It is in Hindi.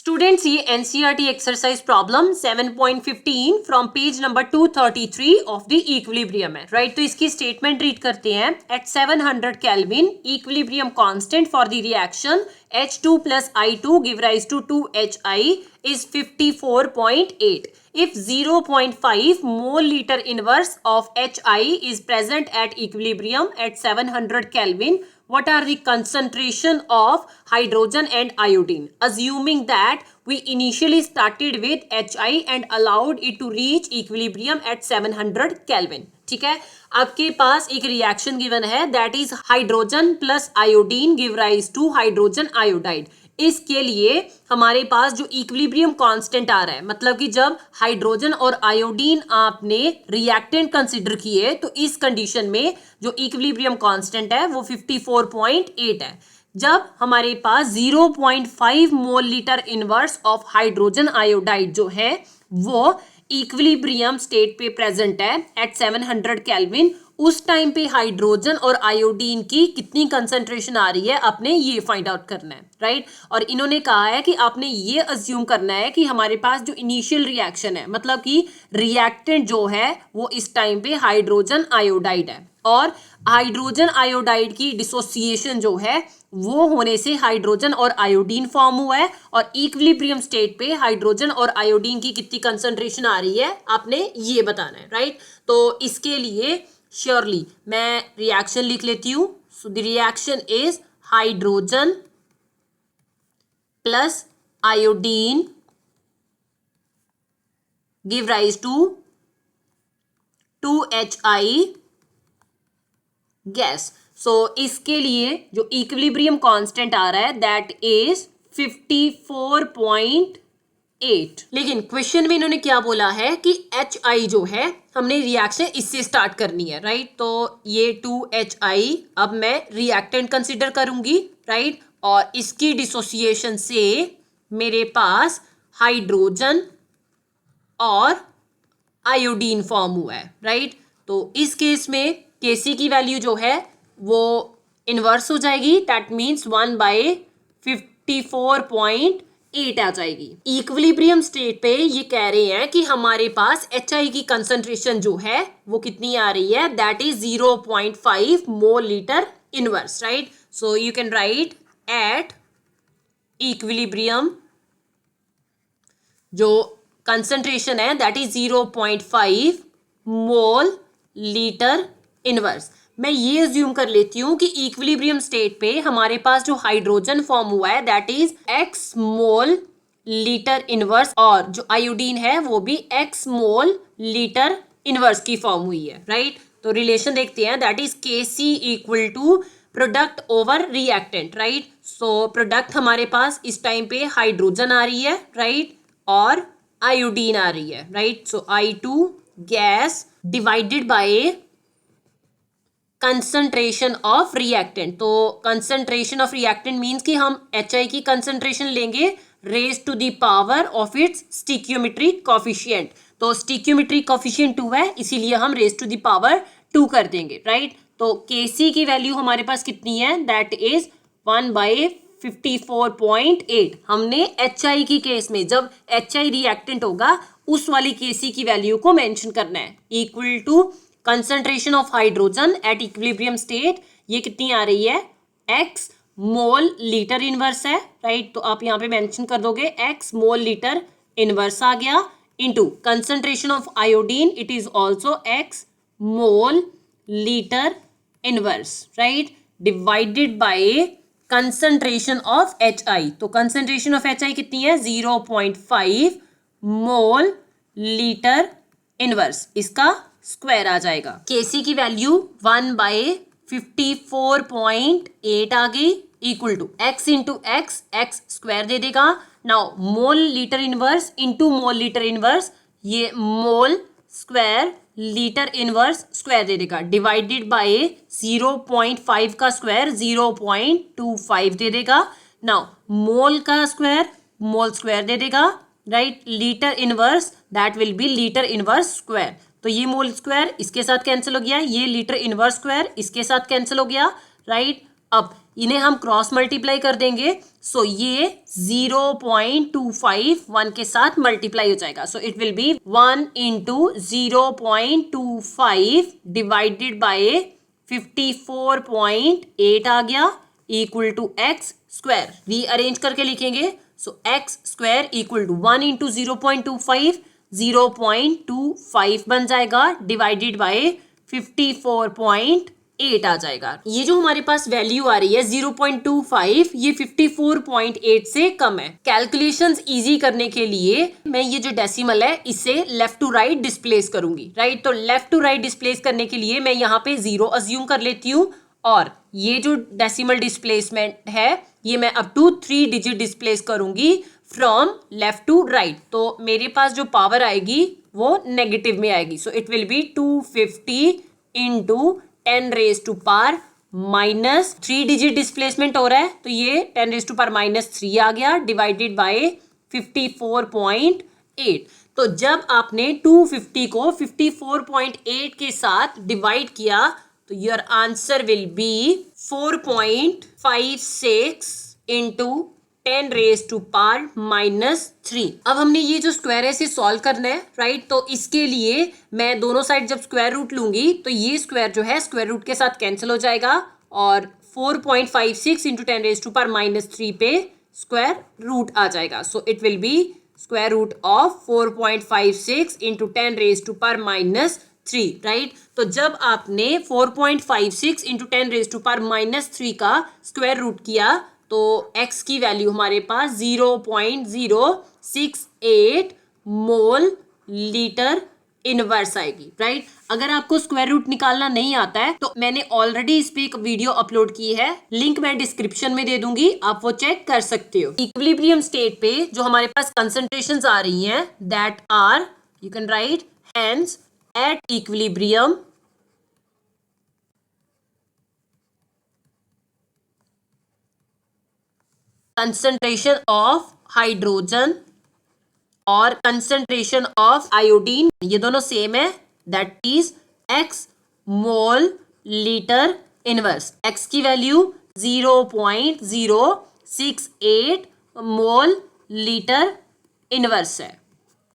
स्टूडेंट्स ये NCERT exercise problem 7.15 from page number 233 of the equilibrium है, राइट। तो इसकी स्टेटमेंट रीड करते हैं। At 700 kelvin equilibrium constant for the reaction H2 plus I2 give rise to 2HI is 54.8. If 0.5 mole liter inverse of HI is present at equilibrium at 700 Kelvin, what are the concentration of hydrogen and iodine? Assuming that we initially started with HI and allowed it to reach equilibrium at 700 Kelvin. ठीक है, आपके पास एक रिएक्शन गिवन है that is hydrogen plus iodine give rise to hydrogen iodide. इसके लिए हमारे पास जो इक्विलिब्रियम कांस्टेंट आ रहा है, मतलब कि जब हाइड्रोजन और आयोडीन आपने रिएक्टेंट कंसीडर किए तो इस कंडीशन में जो इक्विलिब्रियम कांस्टेंट है वो 54.8 है। जब हमारे पास 0.5 mole litre inverse of hydrogen iodide जो है वो इक्विलिब्रियम स्टेट पे प्रेजेंट है एट 700 केल्विन, उस टाइम पे हाइड्रोजन और आयोडीन की कितनी कंसंट्रेशन आ रही है आपने ये फाइंड आउट करना है, राइट। और इन्होंने कहा है कि आपने ये अज्यूम करना है कि हमारे पास जो इनिशियल रिएक्शन है, मतलब कि रिएक्टेंट जो है वो इस टाइम पे हाइड्रोजन आयोडाइड है और हाइड्रोजन आयोडाइड की डिसोसिएशन जो है वो होने से हाइड्रोजन और आयोडीन फॉर्म हुआ है और इक्विलिब्रियम स्टेट पे हाइड्रोजन और आयोडीन की कितनी कंसंट्रेशन आ रही है आपने ये बताना है, राइट। तो इसके लिए श्योरली मैं रिएक्शन लिख लेती हूं। So the reaction is hydrogen plus iodine give rise to 2HI gas. सो इसके लिए जो इक्विलिब्रियम कांस्टेंट आ रहा है दैट इज 54.8। लेकिन क्वेश्चन में इन्होंने क्या बोला है कि HI जो है हमने रिएक्शन इससे स्टार्ट करनी है, राइट। तो ये 2HI अब मैं रिएक्टेंट कंसिडर करूंगी, राइट, और इसकी डिसोसिएशन से मेरे पास हाइड्रोजन और आयोडीन फॉर्म हुआ है, राइट। तो इस केस में Kc की वैल्यू जो है वो इनवर्स हो जाएगी, दैट मीन्स 1/54.8 आ जाएगी। इक्विलिब्रियम स्टेट पे ये कह रहे हैं कि हमारे पास HI की कंसंट्रेशन जो है वो कितनी आ रही है, that is 0.5 mole litre inverse, right. So you can right at equilibrium जो कंसंट्रेशन है that is 0.5 mole litre inverse. मैं ये अज्यूम कर लेती हूँ कि इक्विलिब्रियम स्टेट पे हमारे पास जो हाइड्रोजन फॉर्म हुआ है that is x mole litre inverse और जो आयोडीन है वो भी x मोल लीटर इनवर्स की फॉर्म हुई है, राइट। तो रिलेशन देखते हैं that is Kc equal to product over reactant, right. So product हमारे पास इस टाइम पे हाइड्रोजन आ रही है, राइट, और आयोडीन आ रही है, right. So I2 gas divided by concentration of reactant. तो कंसंट्रेशन ऑफ रिएक्टेंट मीन्स कि हम HI की कंसंट्रेशन लेंगे raise to the power of its stoichiometric coefficient. तो स्टिक्योमेट्रिक कोफिशिएंट 2 है, इसीलिए हम रेज टू द पावर 2 कर देंगे, राइट। तो Kc की वैल्यू हमारे पास कितनी है, दैट इज 1/54.8। हमने HI की केस में जब HI रिएक्टेंट होगा उस वाली Kc की वैल्यू को मेंशन करना है, equal to concentration of hydrogen at equilibrium state, ये कितनी आ रही है, x मोल लीटर इनवर्स है, राइट। तो आप यहाँ पे मेंशन कर दोगे x मोल लीटर इनवर्स आ गया into concentration of iodine, it is also x mole litre inverse, right, divided by concentration of HI। तो कंसंट्रेशन ऑफ HI कितनी है, 0.5 मोल लीटर इनवर्स, इसका स्क्वायर आ जाएगा। Kc की वैल्यू 1/54.8 आ गई equal to x into x square दे देगा। Now mole litre inverse into mole litre inverse, ये mole square litre inverse square दे देगा, डिवाइडेड बाय 0.5 का स्क्वायर 0.25 दे देगा। नाउ मोल का स्क्वायर मोल स्क्वायर दे देगा, right. Litre inverse that will be litre inverse square. तो ये मोल स्क्वायर इसके साथ कैंसिल हो गया, ये लीटर इनवर्स स्क्वायर इसके साथ कैंसिल हो गया, राइट। अब इन्हें हम क्रॉस मल्टीप्लाई कर देंगे, सो ये 0.25 1 के साथ मल्टीप्लाई हो जाएगा, so it will be 1 into 0.25 divided by 54.8 आ गया equal to x square. Rearrange करके लिखेंगे, so x square equal to 1 into 0.25 0.25 बन जाएगा डिवाइडेड बाय 54.8 आ जाएगा। ये जो हमारे पास वैल्यू आ रही है 0.25, ये 54.8 से कम है। कैलकुलेशंस इजी करने के लिए मैं ये जो डेसिमल है इसे लेफ्ट टू राइट डिस्प्लेस करूंगी, राइट। तो लेफ्ट टू राइट डिस्प्लेस करने के लिए मैं यहाँ पे 0 अज्यूम कर लेती हूँ, और ये जो डेसिमल डिस्प्लेसमेंट है ये मैं अप टू 3 डिजिट डिस्प्लेस करूंगी फ्रॉम लेफ्ट टू राइट। तो मेरे पास जो पावर आएगी वो नेगेटिव में आएगी, so it will be 250 into 10 raise to power minus 3 digit displacement हो रहा है, तो ये 10 रेज टू पावर माइनस 3 आ गया डिवाइडेड बाय 54.8। तो जब आपने 250 को 54.8 के साथ डिवाइड किया तो your answer will be 4.56 into 10 raise to power minus 3। अब हमने ये जो स्क्वायर है इसे सॉल्व करना है, राइट। तो इसके लिए मैं दोनों साइड जब स्क्वायर रूट लूंगी तो ये स्क्वायर जो है स्क्वायर रूट के साथ कैंसिल हो जाएगा, और 4.56 into 10 raise to power minus 3 पे स्क्वायर रूट आ जाएगा, so it will be square root of 4.56 into 10 raise to power minus 3, right. तो जब आपने 4.56 into 10 raise to power minus 3 का स्क्वायर रूट किया तो x की वैल्यू हमारे पास 0.068 मोल लीटर इनवर्स आएगी, राइट। अगर आपको स्क्वायर रूट निकालना नहीं आता है तो मैंने ऑलरेडी इस पे एक वीडियो अपलोड की है, लिंक मैं डिस्क्रिप्शन में दे दूंगी, आप वो चेक कर सकते हो। इक्विलिब्रियम स्टेट पे जो हमारे पास कंसंट्रेशंस आ रही हैं that are, you can write hence at equilibrium concentration of hydrogen और concentration of iodine, ये दोनों सेम है, that is x mole litre inverse. x की वैल्यू 0.068 मोल लीटर इनवर्स है।